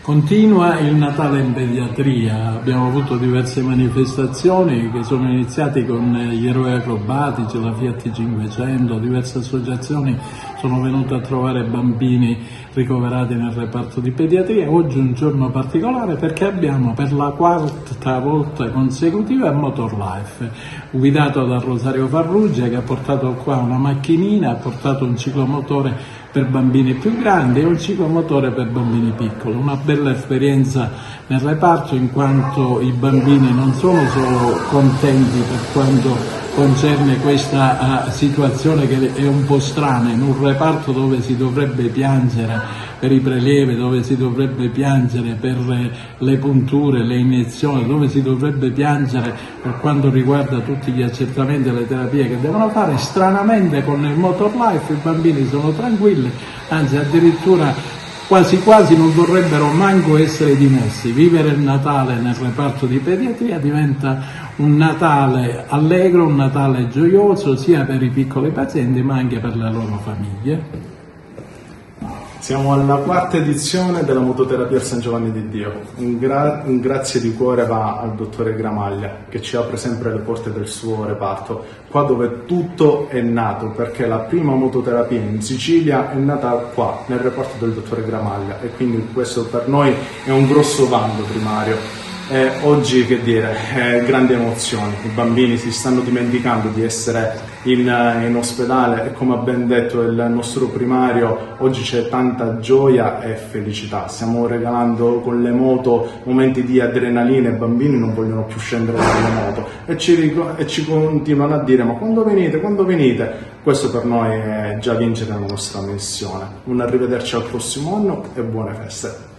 Continua il Natale in pediatria, abbiamo avuto diverse manifestazioni che sono iniziate con gli eroi acrobatici, la Fiat 500, diverse associazioni sono venute a trovare bambini ricoverati nel reparto di pediatria. Oggi è un giorno particolare perché abbiamo per la quarta volta consecutiva il Motor Life, guidato da Rosario Farrugia, che ha portato qua una macchinina, ha portato un ciclomotore per bambini più grandi e un ciclomotore per bambini piccoli. Una bella esperienza nel reparto, in quanto i bambini non sono solo contenti per quanto concerne questa situazione che è un po' strana, in un reparto dove si dovrebbe piangere per i prelievi, dove si dovrebbe piangere per le punture, le iniezioni, dove si dovrebbe piangere per quanto riguarda tutti gli accertamenti e le terapie che devono fare. Stranamente con il Motor Life i bambini sono tranquilli, anzi addirittura quasi quasi non vorrebbero manco essere dimessi. Vivere il Natale nel reparto di pediatria diventa un Natale allegro, un Natale gioioso sia per i piccoli pazienti ma anche per le loro famiglie. Siamo alla quarta edizione della mototerapia al San Giovanni di Dio. Un grazie di cuore va al dottore Gramaglia, che ci apre sempre le porte del suo reparto, qua dove tutto è nato, perché la prima mototerapia in Sicilia è nata qua, nel reparto del dottore Gramaglia, e quindi questo per noi è un grosso vanto primario. Oggi, che dire, grandi emozioni, i bambini si stanno dimenticando di essere in ospedale e, come ha ben detto il nostro primario, oggi c'è tanta gioia e felicità. Stiamo regalando con le moto momenti di adrenalina, i bambini non vogliono più scendere dalle moto e ci continuano a dire: ma quando venite, quando venite? Questo per noi è già vincere la nostra missione. Un arrivederci al prossimo anno e buone feste.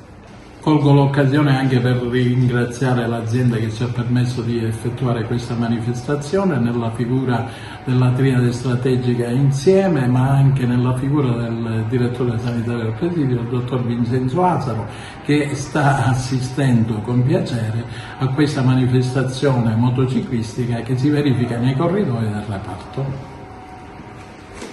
Colgo l'occasione anche per ringraziare l'azienda che ci ha permesso di effettuare questa manifestazione nella figura della triade strategica Insieme, ma anche nella figura del direttore sanitario del presidio, il dottor Vincenzo Asaro, che sta assistendo con piacere a questa manifestazione motociclistica che si verifica nei corridoi del reparto.